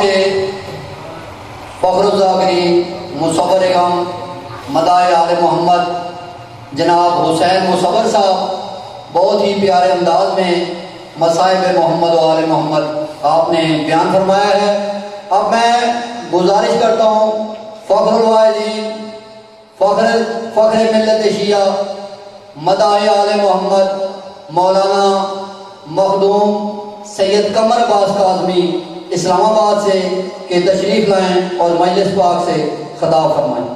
سے فخر الذاکرین مصور غم مداح آل محمد جناب حسین مصور صاحب بہت ہی پیارے انداز میں مصائب محمد و آل محمد آپ نے بیان فرمایا ہے۔ اب میں گزارش کرتا ہوں فخر الواحدین فخر ملت شیعہ مداح آل محمد مولانا مخدوم سید قمر عباس کاظمی اسلام آباد سے کہ تشریف لائیں اور مجلس پاک سے خطاب فرمائیں۔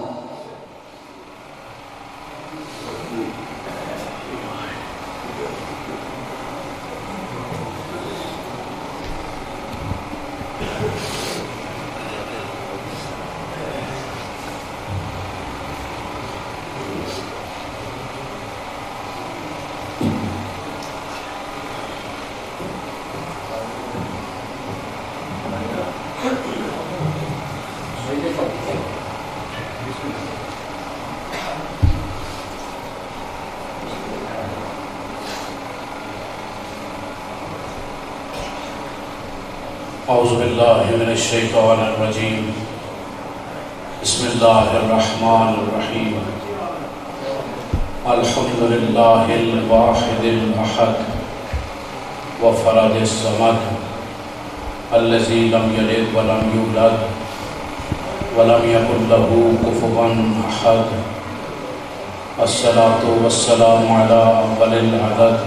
اعوذ باللہ من الشیطان الرجیم بسم اللہ الرحمن الرحیم الحمد للہ الواحد الاحد وفرد الصمد الذی لم یلد ولم یولد ولم یکن له کفوا احد الصلاة والسلام علی اول العدد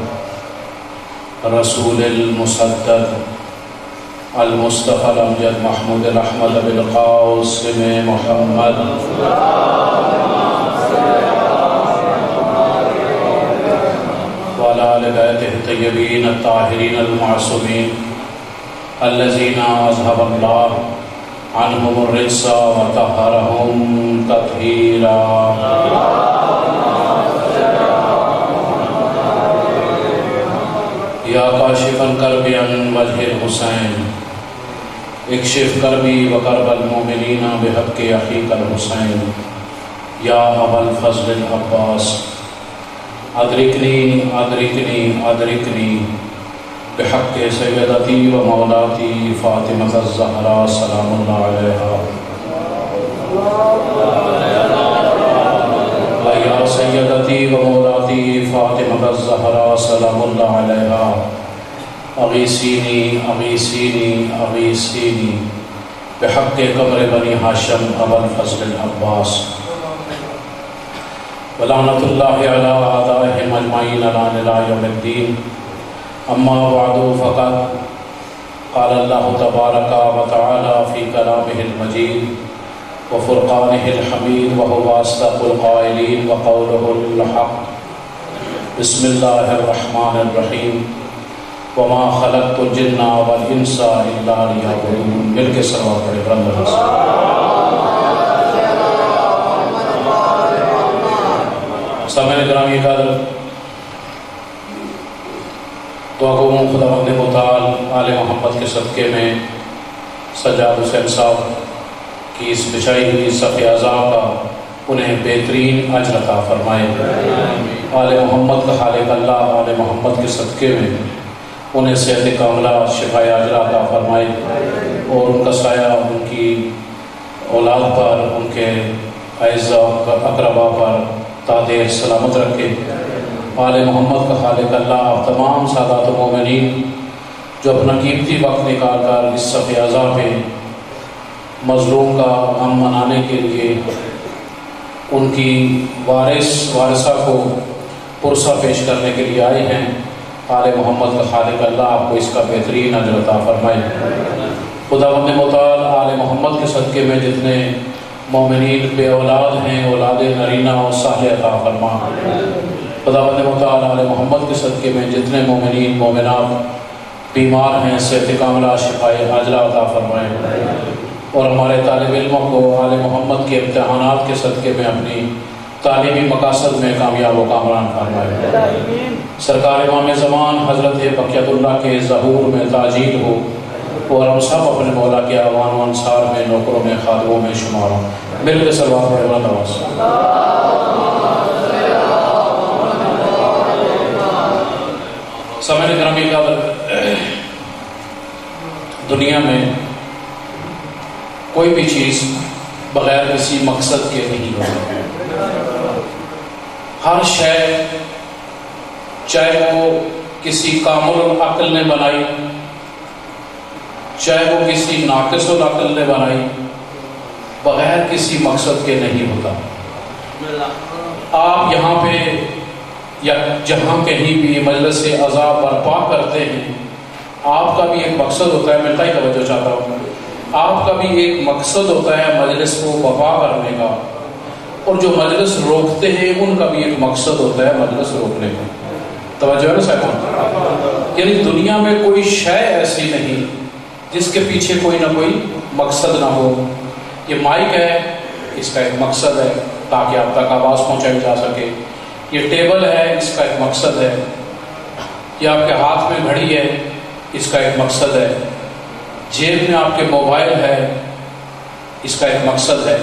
رسول المسدد المصطفى الامجد محمود الاحمد بالقاسم محمد وعلى آل بیتہ الطیبین الطاہرین المعصومین الذین اذهب اللہ عنهم الرجس وطهرهم تطہیرا۔ یا کاشف الکرب عن وجہ الحسین اکشف کربی وکرب المؤمنین بحق اخیک الحسین یا ابا الفضل العباس ادرکنی ادرکنی ادرکنی بحق سیدتی و مولاتی فاطمہ الزہراء سلام اللہ علیہا یا سیدتی و مولاتی فاطمہ الزہراء سلام اللہ علیہا اغیثینی اغیثینی اغیثینی بحق قمر بنی ہاشم ابا الفضل العباس ولعنۃ اللہ علی اعدائہم اجمعین الی یوم الدین۔ اما بعد فقد قال اللہ تبارک و تعالی فی کلامہ المجید وفرقانہ الحمید وهو اصدق القائلین وقولہ الحق۔ بسم اللہ الرحمن الرحیم وما خلقت الجن والانس الا لیعبدون۔ مل کے صلوات پڑھیں بلند آواز سے۔ سامعین گرامی قدر، دعا گو خداوند متعال آل محمد کے صدقے میں سجاد حسین صاحب کی اس بچائی ہوئی صف اعضاء کا انہیں بہترین اجر عطا فرمائے۔ آل محمد کا خالق اللہ آل محمد کے صدقے میں انہیں صحت کاملہ شفاء عاجلہ عطا فرمائے اور ان کا سایہ ان کی اولاد پر، ان کے اعزاء اقربا پر تادیر سلامت رکھے۔ آل محمد کا خالق اللہ آپ تمام سادات و مومنین جو اپنا قیمتی وقت نکال کر اس صف اعضاء پہ مظلوم کا غم منانے کے لیے ان کی وارثہ کو پرسہ پیش کرنے کے لیے آئے ہیں، آل محمد کا خالق اللہ آپ کو اس کا بہترین اجر عطا فرمائے۔ خداوند متعال آل محمد کے صدقے میں جتنے مومنین بے اولاد ہیں اولاد نرینہ و صالح عطا فرما۔ خداوند متعال آل محمد کے صدقے میں جتنے مومنین مومنات بیمار ہیں صحت کاملہ شفاء عاجلہ عطا فرمائے اور ہمارے طالب علموں کو آل محمد کے امتحانات کے صدقے میں اپنی تعلیمی مقاصد میں کامیاب و کامران فرمائے۔ سرکار امام زمان حضرت بقیت اللہ کے ظہور میں تاجیل ہو اور ہم سب اپنے مولا کے اعوان و انصار میں نوکروں میں خادموں میں شمار ہوں۔ مل کے صلوات پڑھیں بلند آواز سے۔ سامعین گرامی قدر، دنیا میں کوئی بھی چیز بغیر کسی مقصد کے نہیں ہوتی. ہر شے چاہے وہ کسی کامل العقل نے بنائی، چاہے وہ کسی ناقص العقل نے بنائی، بغیر کسی مقصد کے نہیں ہوتا. آپ یہاں پہ یا جہاں کہیں بھی مجلس عزا برپا کرتے ہیں، آپ کا بھی ایک مقصد ہوتا ہے. ملتا ہی توجہ چاہتا ہوں، آپ کا بھی ایک مقصد ہوتا ہے مجلس کو برپا کرنے کا، اور جو مجلس روکتے ہیں ان کا بھی ایک مقصد ہوتا ہے مجلس روکنے کا. توجہ ہے نا صاحب؟ یعنی دنیا میں کوئی شے ایسی نہیں جس کے پیچھے کوئی نہ کوئی مقصد نہ ہو. یہ مائک ہے، اس کا ایک مقصد ہے تاکہ آپ تک آواز پہنچائی جا سکے. یہ ٹیبل ہے، اس کا ایک مقصد ہے. یہ آپ کے ہاتھ میں گھڑی ہے، اس کا ایک مقصد ہے. جیب میں آپ کے موبائل ہے، اس کا ایک مقصد ہے.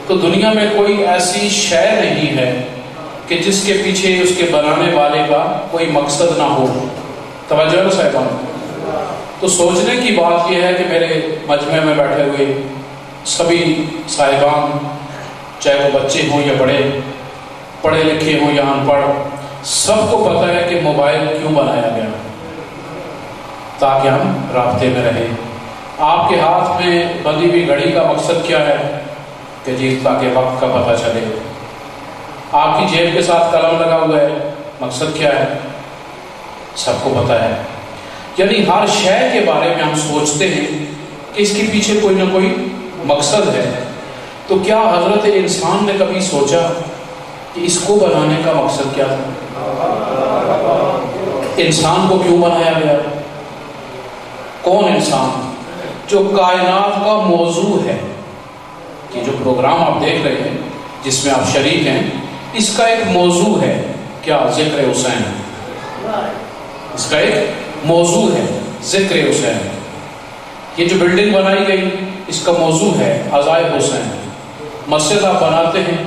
تو دنیا میں کوئی ایسی شے نہیں ہے کہ جس کے پیچھے اس کے بنانے والے کا کوئی مقصد نہ ہو. توجہ ہے صاحبان؟ تو سوچنے کی بات یہ ہے کہ میرے مجمع میں بیٹھے ہوئے سبھی صاحبان، چاہے وہ بچے ہوں یا بڑے، پڑھے لکھے ہوں یا ان پڑھ، سب کو پتہ ہے کہ موبائل کیوں بنایا گیا، تاکہ ہم رابطے میں رہیں. آپ کے ہاتھ میں بندھی ہوئی گھڑی کا مقصد کیا ہے؟ کہ جی تاکہ وقت کا پتہ چلے. آپ کی جیب کے ساتھ قلم لگا ہوا ہے، مقصد کیا ہے؟ سب کو پتہ ہے. یعنی ہر شے کے بارے میں ہم سوچتے ہیں کہ اس کے پیچھے کوئی نہ کوئی مقصد ہے. تو کیا حضرت انسان نے کبھی سوچا کہ اس کو بنانے کا مقصد کیا تھا؟ انسان کو کیوں بنایا گیا؟ کون انسان؟ جو کائنات کا موضوع ہے. کہ جو پروگرام آپ دیکھ رہے ہیں جس میں آپ شریک ہیں، اس کا ایک موضوع ہے. کیا؟ ذکر حسین. اس کا ایک موضوع ہے ذکر حسین. یہ جو بلڈنگ بنائی گئی اس کا موضوع ہے عزائے حسین. مسجد آپ بناتے ہیں،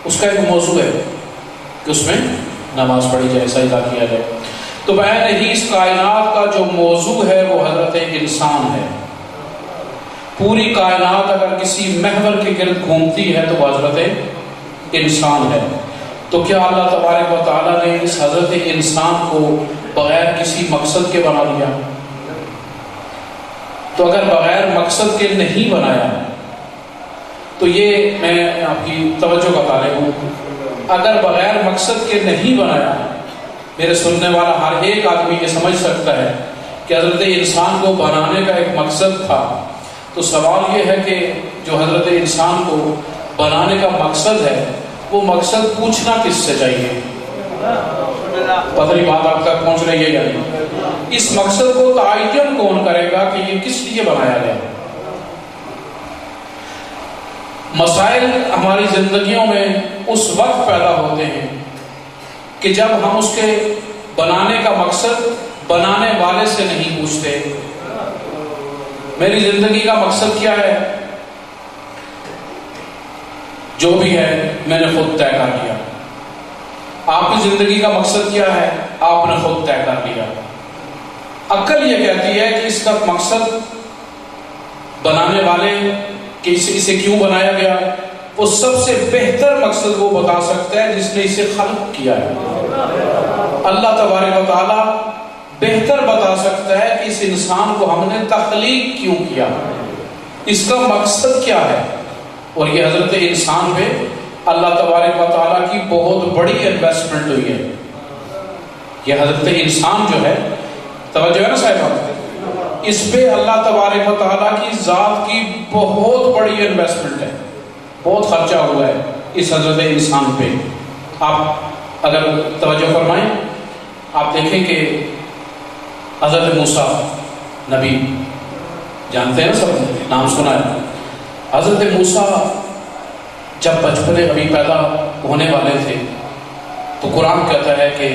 اس کا ایک موضوع ہے کہ اس میں نماز پڑھی جائے، سجدہ کیا جائے. تو بیان ہی اس کائنات کا جو موضوع ہے وہ حضرت انسان ہے. پوری کائنات اگر کسی محور کے گرد گھومتی ہے تو وہ حضرت انسان ہے. تو کیا اللہ تبارک و تعالیٰ نے اس حضرت انسان کو بغیر کسی مقصد کے بنا دیا؟ تو اگر بغیر مقصد کے نہیں بنایا تو یہ میں آپ کی توجہ کا طالب ہوں. اگر بغیر مقصد کے نہیں بنایا، میرے سننے والا ہر ایک آدمی یہ سمجھ سکتا ہے کہ حضرت انسان کو بنانے کا ایک مقصد تھا. تو سوال یہ ہے کہ جو حضرت انسان کو بنانے کا مقصد ہے، وہ مقصد پوچھنا کس سے چاہیے؟ پتہ نہیں بات آپ تک پہنچ رہی ہے یا نہیں. اس مقصد کو تعین کون کرے گا کہ یہ کس لیے بنایا گیا؟ مسائل ہماری زندگیوں میں اس وقت پیدا ہوتے ہیں کہ جب ہم اس کے بنانے کا مقصد بنانے والے سے نہیں پوچھتے. میری زندگی کا مقصد کیا ہے؟ جو بھی ہے میں نے خود طے کر لیا. آپ کی زندگی کا مقصد کیا ہے؟ آپ نے خود طے کر لیا. عقل یہ کہتی ہے کہ اس کا مقصد بنانے والے کہ اسے کیوں بنایا گیا، وہ سب سے بہتر مقصد وہ بتا سکتا ہے جس نے اسے خلق کیا ہے. اللہ تبارک و تعالیٰ بہتر بتا سکتا ہے کہ اس انسان کو ہم نے تخلیق کیوں کیا، اس کا مقصد کیا ہے. اور یہ حضرت انسان پہ اللہ تبارک و تعالیٰ کی بہت بڑی انویسٹمنٹ ہوئی ہے. یہ حضرت انسان جو ہے، توجہ ہے نا صاحب، اس پہ اللہ تبارک و تعالیٰ کی ذات کی بہت بڑی انویسٹمنٹ ہے، بہت خرچہ ہوا ہے اس حضرت انسان پہ. آپ اگر توجہ فرمائیں، آپ دیکھیں کہ حضرت موسیٰ نبی، جانتے ہیں نا سب، نام سنا ہے. حضرت موسیٰ جب بچپنے ابھی پیدا ہونے والے تھے تو قرآن کہتا ہے کہ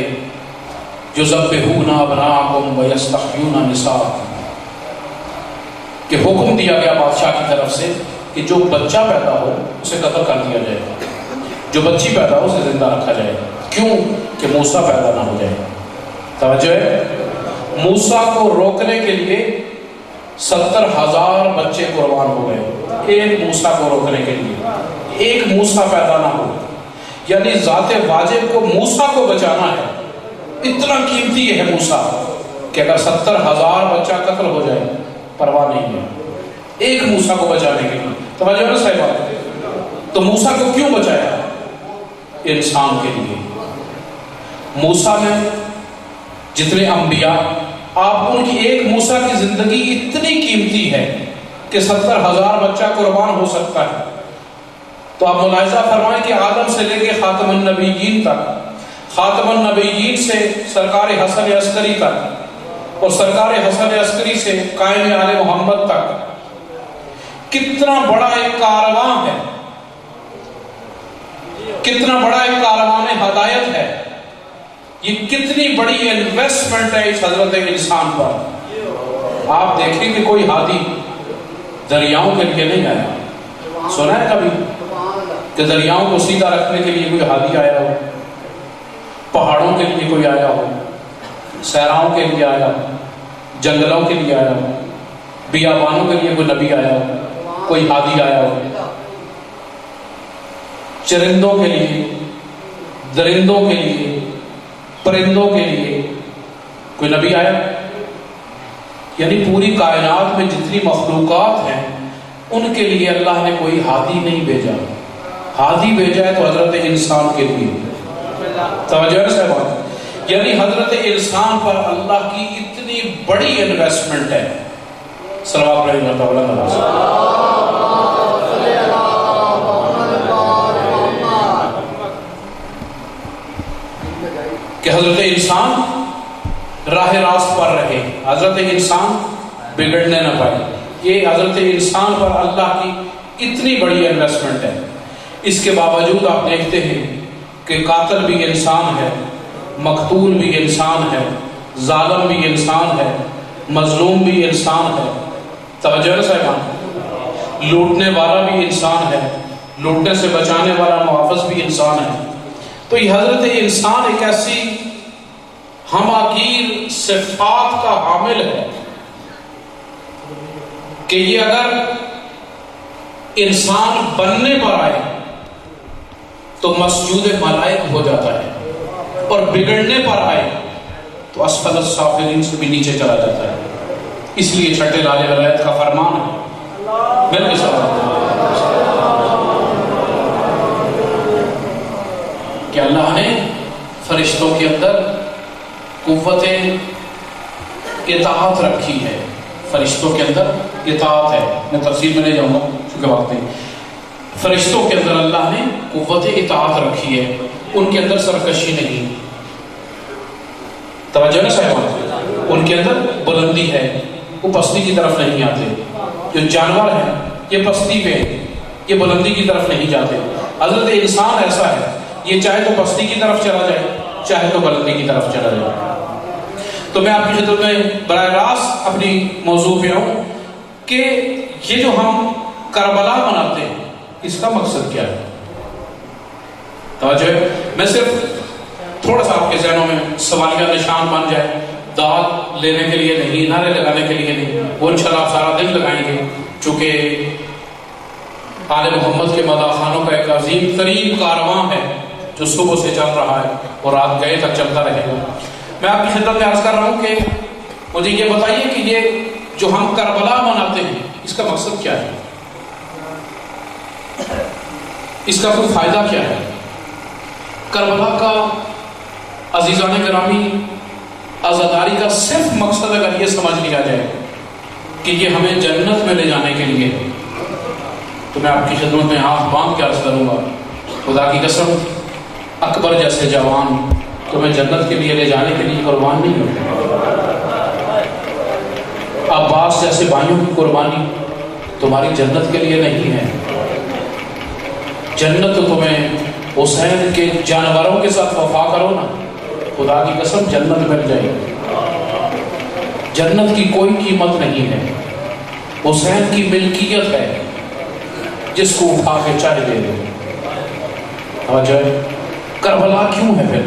یذبحون ابناءکم ویستحیون نساءکم، کہ حکم دیا گیا بادشاہ کی طرف سے کہ جو بچہ پیدا ہو اسے قتل کر دیا جائے گا، جو بچی پیدا ہو اسے زندہ رکھا جائے گا. کیوں؟ کہ موسیٰ پیدا نہ ہو جائے. توجہ ہے؟ موسیٰ کو روکنے کے لیے 70,000 بچے قربان ہو گئے. ایک موسیٰ کو روکنے کے لیے، ایک موسیٰ پیدا نہ ہو، یعنی ذات واجب کو موسیٰ کو بچانا ہے۔ اتنا قیمتی ہے موسیٰ کہ اگر 70,000 بچہ قتل ہو جائے پرواہ نہیں ہے، ایک موسیٰ کو بچانے کے لیے۔ توجہ نا صاحبہ، تو موسیٰ کو کیوں بچایا؟ انسان کے لیے۔ موسیٰ نے جتنے انبیاء، آپ ان کی ایک موسیٰ کی زندگی اتنی قیمتی ہے کہ 70,000 بچہ قربان ہو سکتا ہے۔ تو آپ ملاحظہ فرمائیں کہ آدم سے لے کے خاتم النبیین تک، خاتم النبیین سے سرکار حسن عسکری تک، اور سرکار حسن عسکری سے قائم آل محمد تک، کتنا بڑا ایک کارواں ہے، کتنا بڑا ایک کاروان ہدایت ہے، یہ کتنی بڑی انویسٹمنٹ ہے اس حضرت انسان پر۔ آپ دیکھیں کہ کوئی ہادی دریاؤں کے لیے نہیں آیا، سنا ہے کبھی کہ دریاؤں کو سیدھا رکھنے کے لیے کوئی ہادی آیا ہو، پہاڑوں کے لیے کوئی آیا ہو، صحراؤں کے لیے آیا ہو، جنگلوں کے لیے آیا ہو، بیابانوں کے لیے کوئی نبی آیا ہو، کوئی ہادی آیا ہو، چرندوں کے لیے، درندوں کے لیے، پرندوں کے لیے کوئی نبی آیا؟ یعنی پوری کائنات میں جتنی مخلوقات ہیں ان کے لیے اللہ نے کوئی ہادی نہیں بھیجا۔ ہادی بھیجا ہے تو حضرت انسان کے لیے۔ توجہ ہے صاحب، یعنی حضرت انسان پر اللہ کی اتنی بڑی انویسٹمنٹ ہے۔ صلوات اللہ تعالی کہ حضرت انسان راہ راست پر رہے، حضرت انسان بگڑنے نہ پائے۔ یہ حضرت انسان پر اللہ کی اتنی بڑی انویسٹمنٹ ہے۔ اس کے باوجود آپ دیکھتے ہیں کہ قاتل بھی انسان ہے، مقتول بھی انسان ہے، ظالم بھی انسان ہے، مظلوم بھی انسان ہے۔ توجہ صاحبان، لوٹنے والا بھی انسان ہے، لوٹنے سے بچانے والا محافظ بھی انسان ہے۔ تو یہ حضرت انسان ایک ایسی ہماگیر صفات کا حامل ہے کہ یہ اگر انسان بننے پر آئے تو مسجود ملائک ہو جاتا ہے، اور بگڑنے پر آئے تو اسفل السافلین سے بھی نیچے چلا جاتا ہے۔ اس لیے چھٹے لالے ولایت کا فرمان ہے، میں بھی کہ اللہ نے فرشتوں کے اندر قوت اطاعت رکھی ہے، فرشتوں کے اندر اطاعت ہے۔ میں تفصیل میں نہیں جاؤں گا چونکہ وقت نہیں۔ فرشتوں کے اندر اللہ نے قوت اطاعت رکھی ہے، ان کے اندر سرکشی نہیں۔ توجہ نا صاحب، ان کے اندر بلندی ہے، وہ پستی کی طرف نہیں آتے۔ جو جانور ہیں یہ پستی پہ، یہ بلندی کی طرف نہیں جاتے۔ حضرت انسان ایسا ہے، یہ چاہے تو پستی کی طرف چلا جائے، چاہے تو بلندی کی طرف چلا جائے۔ تو میں آپ کی خدمت میں براہ راست اپنی موضوع پہ آؤں کہ یہ جو ہم کربلا مناتے ہیں اس کا مقصد کیا ہے؟ توجہ، میں صرف تھوڑا سا آپ کے ذہنوں میں سوالیہ نشان بن جائے، داد لینے کے لیے نہیں، نعرے لگانے کے لیے نہیں، وہ انشاءاللہ آپ سارا دن لگائیں گے، چونکہ آل محمد کے مداحخانوں کا ایک عظیم ترین کارواں ہے جو صبح سے چل رہا ہے اور رات گئے تک چلتا رہے گا۔ میں آپ کی خدمت میں عرض کر رہا ہوں کہ مجھے یہ بتائیے کہ یہ جو ہم کربلا مناتے ہیں اس کا مقصد کیا ہے؟ اس کا کوئی فائدہ کیا ہے؟ کربلا کا عزیزان گرامی عزاداری کا صرف مقصد اگر یہ سمجھ لیا جائے کہ یہ ہمیں جنت میں لے جانے کے لیے ہے تو میں آپ کی خدمت میں ہاتھ باندھ کے عرض کروں گا، خدا کی قسم اکبر جیسے جوان تمہیں جنت کے لیے لے جانے کے لیے قربان نہیں ہوتے، عباس جیسے بھائیوں کی قربانی تمہاری جنت کے لیے نہیں ہے۔ جنت تو تمہیں حسین کے جانوروں کے ساتھ وفا کرو نا، خدا کی قسم جنت مل جائے گی۔ جنت کی کوئی قیمت نہیں ہے، حسین کی ملکیت ہے، جس کو اٹھا کے چاہے دے دے۔ کربلا کیوں ہے پھر؟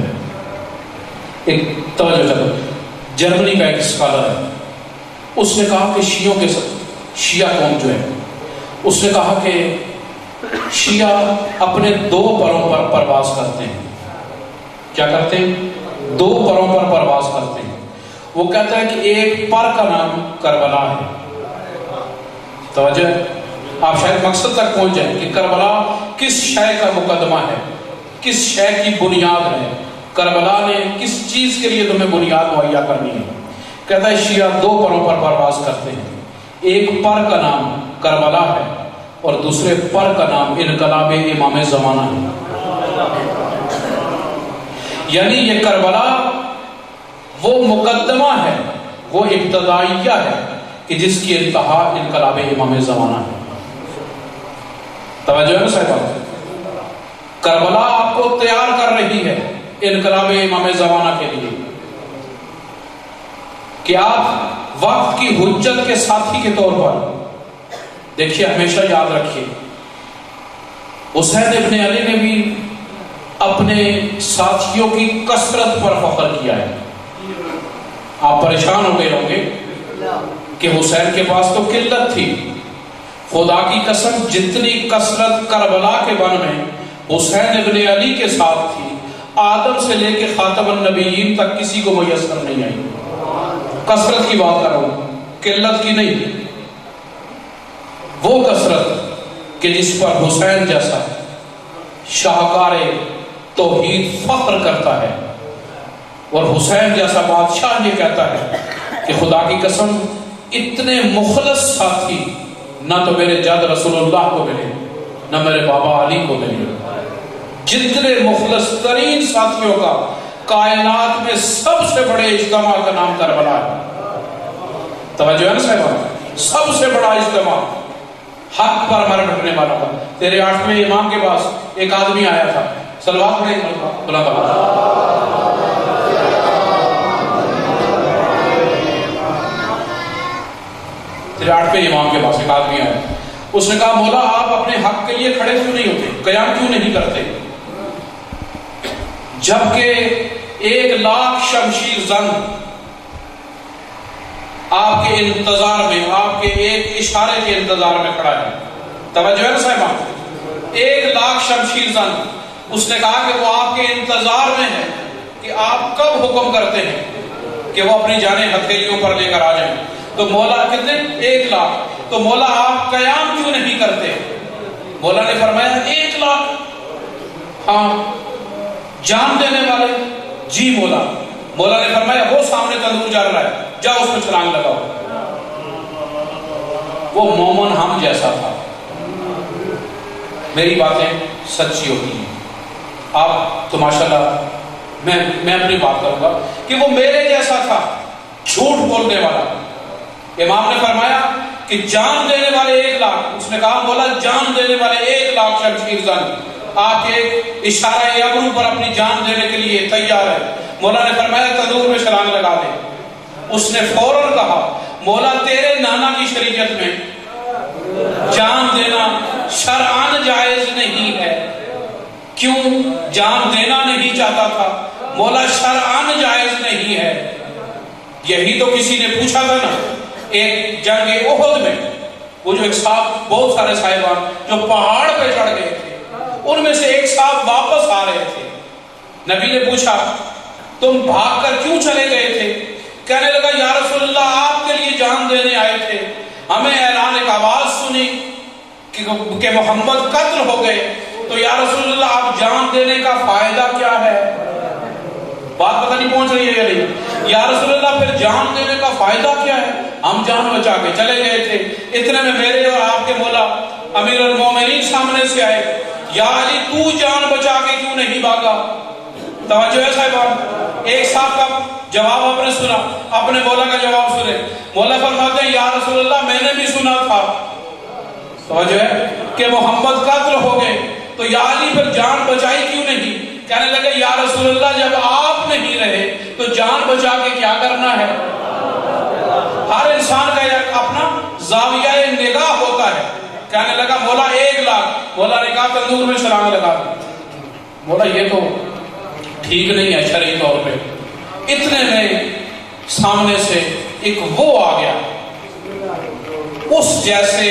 ایک توجہ چلو، جرمنی کا ایک اسکالر ہے، اس نے کہا کہ شیعوں کے ساتھ، شیعہ قوم جو ہے اس نے کہا کہ شیعہ اپنے دو پروں پر پرواز کرتے ہیں. کیا کرتے ہیں؟ دو پروں پر پرواز کرتے ہیں. وہ کہتا ہے کہ ایک پر کا نام کربلا ہے. توجہ، آپ شاید مقصد تک پہنچ جائیں کہ کربلا کس شے کا مقدمہ ہے، کس شے کی بنیاد ہے، کربلا نے کس چیز کے لیے تمہیں بنیاد مہیا کرنی ہے. کہتا ہے شیعہ دو پروں پر پرواز کرتے ہیں. ایک پر کا نام کربلا ہے اور دوسرے پر کا نام انقلاب امام زمانہ ہے. یعنی یہ کربلا وہ مقدمہ ہے، وہ ابتدائیہ ہے کہ جس کی انتہا انقلاب امام زمانہ ہے. توجہ ہے نا صاحب؟ کربلا آپ کو تیار کر رہی ہے انقلاب امام زمانہ کے لیے کہ آپ وقت کی حجت کے ساتھی کے طور پر دیکھیے. ہمیشہ یاد رکھیے حسین ابن علی نے بھی اپنے ساتھیوں کی کثرت پر فخر کیا ہے. آپ پریشان ہو گئے ہوں گے کہ حسین کے پاس تو قلت تھی. خدا کی قسم جتنی کثرت کربلا کے بن میں حسین ابن علی کے ساتھ تھی، آدم سے لے کے خاتم النبیین تک کسی کو میسر نہیں آئی. کثرت کی بات کر رہا ہوں، قلت کی نہیں. وہ کثرت کہ جس پر حسین جیسا شاہکار توحید فخر کرتا ہے اور حسین جیسا بادشاہ یہ کہتا ہے کہ خدا کی قسم اتنے مخلص ساتھی نہ تو میرے جد رسول اللہ کو ملے نہ میرے بابا علی کو ملے. جتنے مخلص ترین ساتھیوں کا کائنات میں سب سے بڑے اجتماع کا نام کربلا ہے. توجہ ہے نا صاحب؟ سب سے بڑا اجتماع حق پر مر مٹنے والوں کا. تیرے 8ویں امام کے پاس ایک آدمی آیا تھا، صلوات پڑھیں بلا تیرے 8ویں امام کے پاس ایک آدمی آیا. اس نے کہا مولا آپ اپنے حق کے لیے کھڑے کیوں نہیں ہوتے، قیام کیوں نہیں کرتے، جبکہ 1,00,000 شمشیر زن آپ کے انتظار میں، آپ کے ایک اشارے کے انتظار میں کھڑا ہے. توجہ ہے نا صاحب؟ 1,00,000 شمشیر زن. اس نے کہا کہ وہ آپ کے انتظار میں ہے کہ آپ کب حکم کرتے ہیں کہ وہ اپنی جانیں ہتھیلیوں پر لے کر آ جائیں. تو مولا کتنے؟ 1,00,000. تو مولا آپ قیام کیوں نہیں کرتے؟ مولا نے فرمایا 1,00,000. ہاں. جان دینے والے؟ جی مولا. مولا نے فرمایا وہ سامنے تندور جل رہا ہے، جاؤ اس میں چھلانگ لگاؤ. وہ مومن ہم جیسا تھا. میری باتیں سچی ہوتی ہیں. آپ تو ماشاءاللہ میں اپنی بات کروں گا کہ وہ میرے جیسا تھا، جھوٹ بولنے والا. امام نے فرمایا کہ جان دینے والے 1,00,000. اس نے کہا مولا جان دینے والے 1,00,000 شمشیر زن آپ کے اشارہ ابرو پر اپنی جان دینے کے لیے تیار ہے. مولا نے فرمایا تندور میں چھلانگ لگا دے. اس نے فوراً کہا مولا تیرے نانا کی شریعت میں جان دینا شرعاً جائز نہیں ہے. کیوں جان دینا نہیں چاہتا تھا؟ مولا شرعاً جائز نہیں ہے. یہی تو کسی نے پوچھا تھا نا ایک جنگ احد میں، وہ جو ایک صاحب، بہت سارے صاحبان جو پہاڑ پہ چڑھ گئے تھے، ان میں سے ایک صاحب واپس آ رہے تھے. نبی نے پوچھا تم بھاگ کر کیوں چلے گئے تھے؟ کہنے لگا یا رسول اللہ آپ کے لیے جان دینے آئے تھے، ہمیں اعلان ایک آواز سنی کہ محمد قتل ہو گئے، تو یا رسول اللہ آپ جان دینے کا فائدہ کیا ہے؟ بات پتہ نہیں پہنچ رہی ہے یا نہیں؟ یا رسول اللہ پھر جان دینے کا فائدہ کیا ہے؟ ہم جان بچا کے چلے گئے تھے. اتنے میں میرے اور آپ کے مولا امیر المومنین سامنے سے آئے. یا علی تو جان بچا کے کیوں نہیں بھاگا؟ توجہ ہے صاحب؟ ایک صاحب کا جواب آپ نے سنا، اپنے مولا کا جواب سنے. مولا فرماتے ہیں یا رسول اللہ میں نے بھی سنا تھا، توجہ ہے، کہ محمد قتل ہو گئے، تو یا علی پھر جان بچائی کیوں نہیں؟ کہنے لگے یا رسول اللہ جب آپ نہیں رہے تو جان بچا کے کیا کرنا ہے؟ ہر انسان کا ایک اپنا زاویہ نگاہ ہوتا ہے. کہنے لگا مولا 1,00,000. مولا نے کہا تندور میں چھلانگ لگا دی. مولا یہ تو ٹھیک نہیں ہے شرعی طور پہ. اتنے میں سامنے سے ایک وہ آ گیا اس جیسے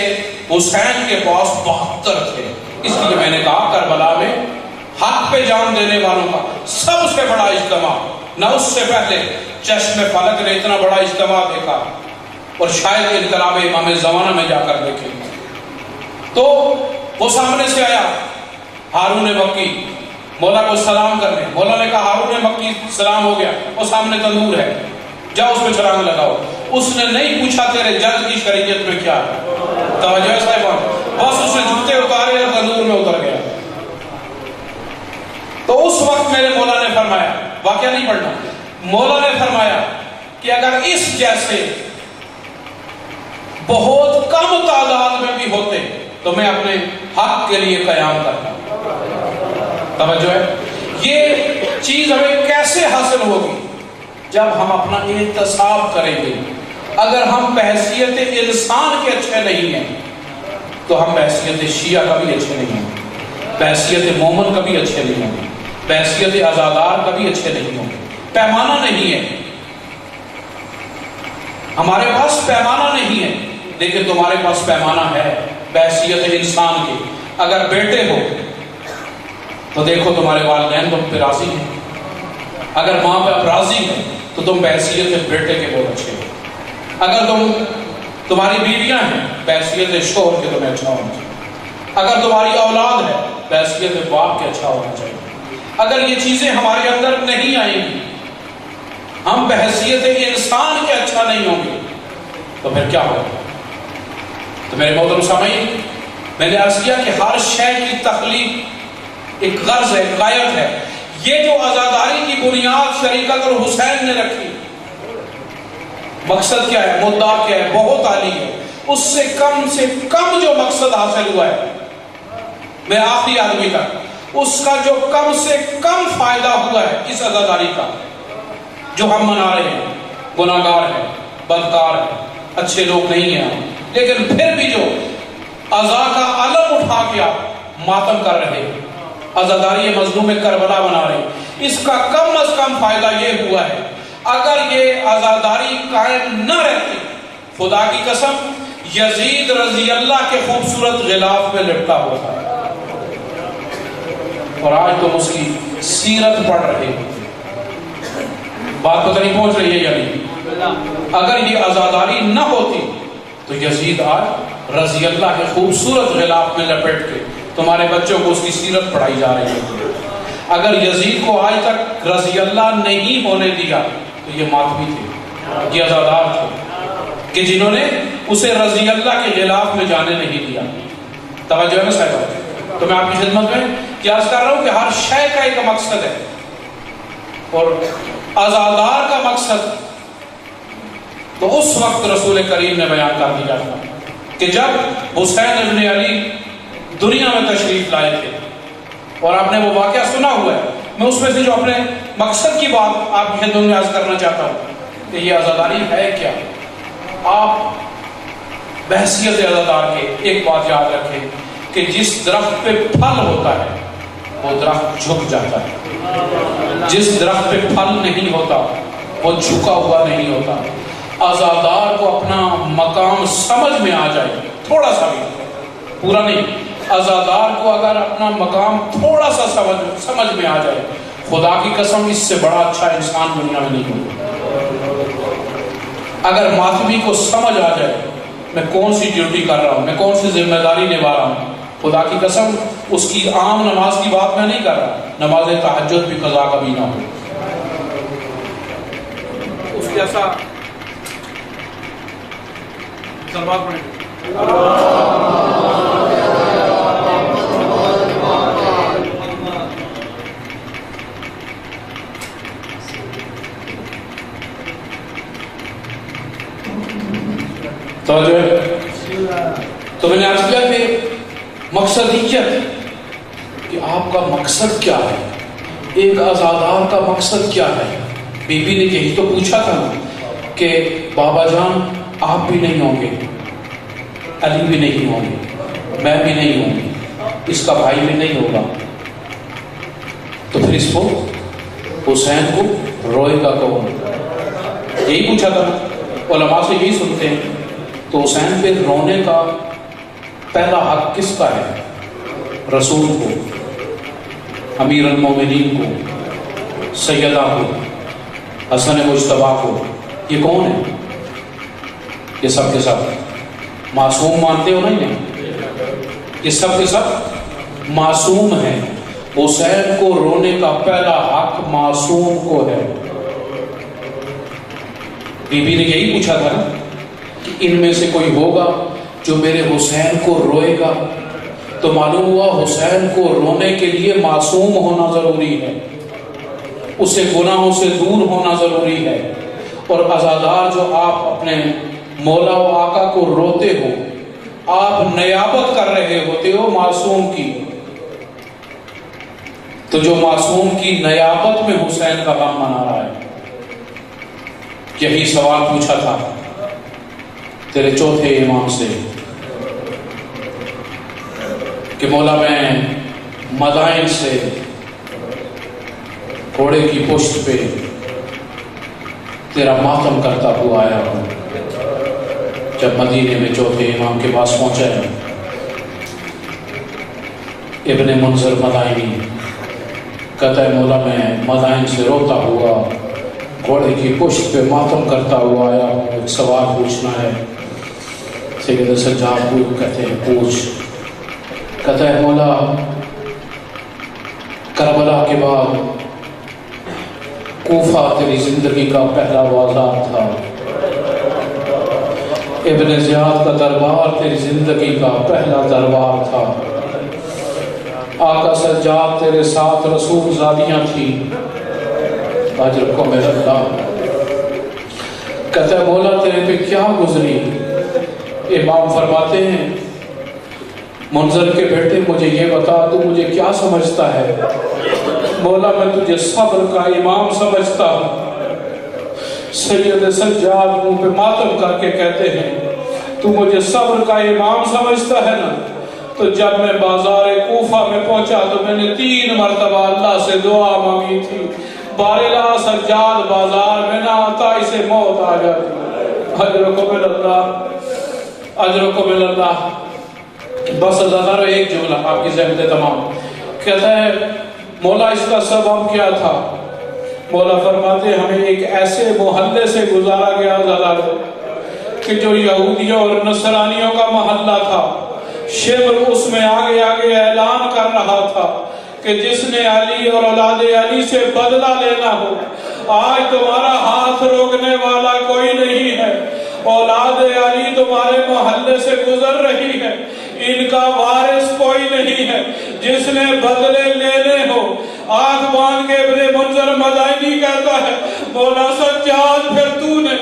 حسین کے پاس 72 تھے. اس لیے میں نے کہا کربلا میں حق پہ جان دینے والوں کا سب سے بڑا اجتماع، نہ اس سے پہلے چشم فلک نے اتنا بڑا اجتماع دیکھا اور شاید انقلاب امام زمانہ میں جا کر دیکھے. تو وہ سامنے سے آیا ہارون مکی مولا کو سلام کرنے. مولا نے کہا ہارون مکی سلام ہو گیا، وہ سامنے تندور ہے، جا اس میں چھلانگ لگاؤ. اس نے نہیں پوچھا تیرے جد کی شریعت میں کیا ہے. توجہ ہے صاحبان، بس اس نے جوتے اتارے اور تندور میں اتر گیا. تو اس وقت میرے مولا نے فرمایا، واقعہ نہیں پڑھنا، مولا نے فرمایا کہ اگر اس جیسے بہت کم تعداد میں بھی ہوتے تو میں اپنے حق کے لیے قیام کرتا. توجہ ہے. یہ چیز ہمیں کیسے حاصل ہوگی؟ جب ہم اپنا احتساب کریں گے. اگر ہم بحیثیت انسان کے اچھے نہیں ہیں تو ہم بحیثیت شیعہ کا بھی اچھے نہیں ہیں، بحیثیت مومن کا بھی اچھے نہیں ہوں گے، بحیثیت عزادار کا بھی اچھے نہیں ہوں گے. پیمانہ نہیں ہے، ہمارے پاس پیمانہ نہیں ہے، لیکن تمہارے پاس پیمانہ ہے بحیثیت انسان کے. اگر بیٹے ہو تو دیکھو تمہارے والدین تم پہ راضی ہیں، اگر ماں پہ راضی ہے تو تم بحیثیت بیٹے کے بہت اچھے ہو. اگر تمہاری بیویاں ہیں بحیثیت شوہر کے تمہیں اچھا ہونا چاہیے. اگر تمہاری اولاد ہے بحیثیت باپ کے اچھا ہونا چاہیے. اگر یہ چیزیں ہمارے اندر نہیں آئیں گی، ہم بحیثیت انسان کے اچھا نہیں ہوں گے، تو پھر کیا ہوگا؟ تو میرے محترم سامعین، میں نے عرض کیا کہ ہر شے کی تخلیق ایک غرض ہے، غایت ہے. یہ جو عزاداری کی بنیاد شریعت اور حسین نے رکھی، مقصد کیا ہے، مدعا کیا ہے، بہت عالی ہے. اس سے کم جو مقصد حاصل ہوا ہے، میں آخری آدمی کا، اس کا جو کم سے کم فائدہ ہوا ہے اس عزاداری کا جو ہم منا رہے ہیں. گناہگار ہیں، بدکار ہیں، اچھے لوگ نہیں ہیں ہم، لیکن پھر بھی جو عزا کا علم اٹھا کے آپ ماتم کر رہے ہیں، عزاداری مظلوم کربلا بنا رہے ہیں، اس کا کم از کم فائدہ یہ ہوا ہے. اگر یہ عزاداری قائم نہ رہتی، خدا کی قسم یزید رضی اللہ کے خوبصورت غلاف میں لپٹا ہوتا ہے. اور آج تم اس کی سیرت پڑھ رہے ہیں. بات پتہ نہیں پہنچ رہی ہے یا نہیں؟ اگر یہ عزاداری نہ ہوتی تو یزید آج رضی اللہ کے خوبصورت غلاف میں لپٹ کے تمہارے بچوں کو اس کی سیرت پڑھائی جا رہی ہے. اگر یزید کو آج تک رضی اللہ نہیں ہونے دیا تو یہ ماتمی تھے، یہ عزادار تھے کہ جنہوں نے اسے رضی اللہ کے غلاف میں جانے نہیں دیا. توجہ ہے نا صاحب؟ تو میں آپ کی خدمت میں قیاس کر رہا ہوں کہ ہر شے کا ایک مقصد ہے، اور عزادار کا مقصد تو اس وقت رسول کریم نے بیان کر دیا تھا کہ جب حسین ابن علی دنیا میں تشریف لائے تھے. اور آپ نے وہ واقعہ سنا ہوا ہے. میں اس میں سے جو اپنے مقصد کی بات آپ کی خدمت میں عرض کرنا چاہتا ہوں کہ یہ عزاداری ہے کیا. آپ بحیثیت عزادار کے ایک بات یاد رکھیں کہ جس درخت پہ پھل ہوتا ہے وہ درخت جھک جاتا ہے. جس درخت پہ پھل نہیں ہوتا وہ جھکا ہوا نہیں ہوتا. عزادار کو اپنا مقام سمجھ میں آ جائے، تھوڑا سا بھی، پورا نہیں، عزادار کو اگر اپنا مقام تھوڑا سا سمجھ میں آ جائے، خدا کی قسم اس سے بڑا اچھا انسان دنیا میں نہیں ہوگا. اگر ماتمی کو سمجھ آ جائے میں کون سی ڈیوٹی کر رہا ہوں، میں کون سی ذمہ داری نبھا رہا ہوں، خدا کی قسم اس کی عام نماز کی بات میں نہیں کر رہا، نماز تہجد بھی قضا کبھی نہ ہو. اس جیسا سلوات پڑھیں. تو میں نے عرض کیا کہ مقصدیت کہ آپ کا مقصد کیا ہے، ایک عزادار کا مقصد کیا ہے. بی بی نے یہی تو پوچھا تھا کہ بابا جان آپ بھی نہیں ہوں گے، علی بھی نہیں ہوں گے، میں بھی نہیں ہوں گی، اس کا بھائی بھی نہیں ہوگا، تو پھر اس کو حسین کو روئے گا کون؟ یہی پوچھا تھا. علماء سے یہی سنتے ہیں تو حسین پہ رونے کا پہلا حق کس کا ہے؟ رسول کو، امیر المومنین کو، سیدہ کو، حسن مجتبیٰ کو۔ یہ کون ہے؟ یہ سب کے سب معصوم مانتے ہو نہیں ہے؟ یہ سب کے سب معصوم ہیں۔ حسین کو رونے کا پہلا حق معصوم کو ہے۔ بی بی نے یہی پوچھا تھا نا کہ ان میں سے کوئی ہوگا جو میرے حسین کو روئے گا؟ تو معلوم ہوا حسین کو رونے کے لیے معصوم ہونا ضروری ہے، اسے گناہوں سے دور ہونا ضروری ہے۔ اور عزادار جو آپ اپنے مولا و آقا کو روتے ہو، آپ نیابت کر رہے ہوتے ہو معصوم کی، تو جو معصوم کی نیابت میں حسین کا غم منا رہا ہے۔ یہی سوال پوچھا تھا تیرے چوتھے امام سے کہ مولا میں مدائن سے گھوڑے کی پشت پہ تیرا ماتم کرتا ہوا آیا ہوں۔ جب مدینے میں چوتھے امام کے پاس پہنچا ہے، ابن منظر مدائنی کہتا ہے مولا میں مدائن سے روتا ہوا گھوڑے کی پشت پہ ماتم کرتا ہوا آیا ہوں، ایک سوال پوچھنا ہے۔ سید سجاد کہتے ہیں پوچھ۔ کہتا ہے مولا کربلا کے بعد کوفہ تیری زندگی کا پہلا بازار تھا، ابن زیاد کا دربار تیری زندگی کا پہلا دربار تھا، آقا سجاد تیرے ساتھ رسول زادیاں تھیں، اجر کو میرا اللہ۔ کہتا ہے مولا تیرے پہ کیا گزری؟ امام فرماتے ہیں منظر کے بیٹے مجھے یہ بتا تو مجھے کیا سمجھتا ہے؟ مولا میں تجھے صبر کا امام سمجھتا ہوں۔ سید سجاد منہ پہ ماتم کر کے کہتے ہیں تو مجھے صبر کا امام سمجھتا ہے نا؟ تو جب میں بازار کوفہ میں پہنچا تو میں نے 3 مرتبہ اللہ سے دعا مانگی تھی، بارلا سجاد بازار میں نہ آتا اسے موت آ جاتی۔ اجرکم اللہ، اجرکم اللہ۔ بس ذرا ایک جملہ آپ کی ذہن سے تمام۔ کہتا ہے مولا اس کا سبب کیا تھا؟ مولا فرماتے ہمیں ایک ایسے محلے سے گزارا گیا ذرا کہ جو یہودیوں اور نصرانیوں کا محلہ تھا۔ شبر اس میں آگے آگے اعلان کر رہا تھا کہ جس نے علی اور اولاد علی سے بدلہ لینا ہو، آج تمہارا ہاتھ روکنے والا کوئی نہیں ہے۔ اولاد علی تمہارے محلے سے گزر رہی ہے، ان کا وارث کوئی نہیں ہے۔ جس نے بدلے لینے ہو آنکھ باندھ کے ابن منظر مدائنی کہتا ہے مولا سجاد پھر تو نے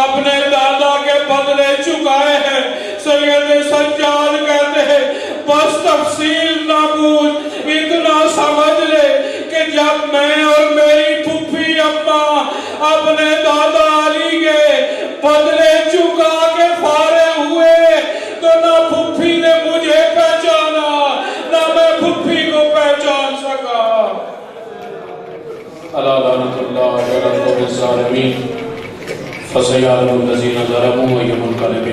اپنے دادا کے بدلے چکائے ہیں۔ سید سجاد کہتے ہیں بس تفصیل نہ پوچھ، اتنا سمجھ لے کہ جب میں اور میری پھپھی اماں اپنے دادا علی کے بدلے چکا کے فارغ ہوئے تو نہ پھپھی نے مجھے پہچانا نہ میں پھپھی کو پہچان سکا۔ اللہ لعنت اللہ علی الظالمین فسيعلم الذين ظلموا أي منقلب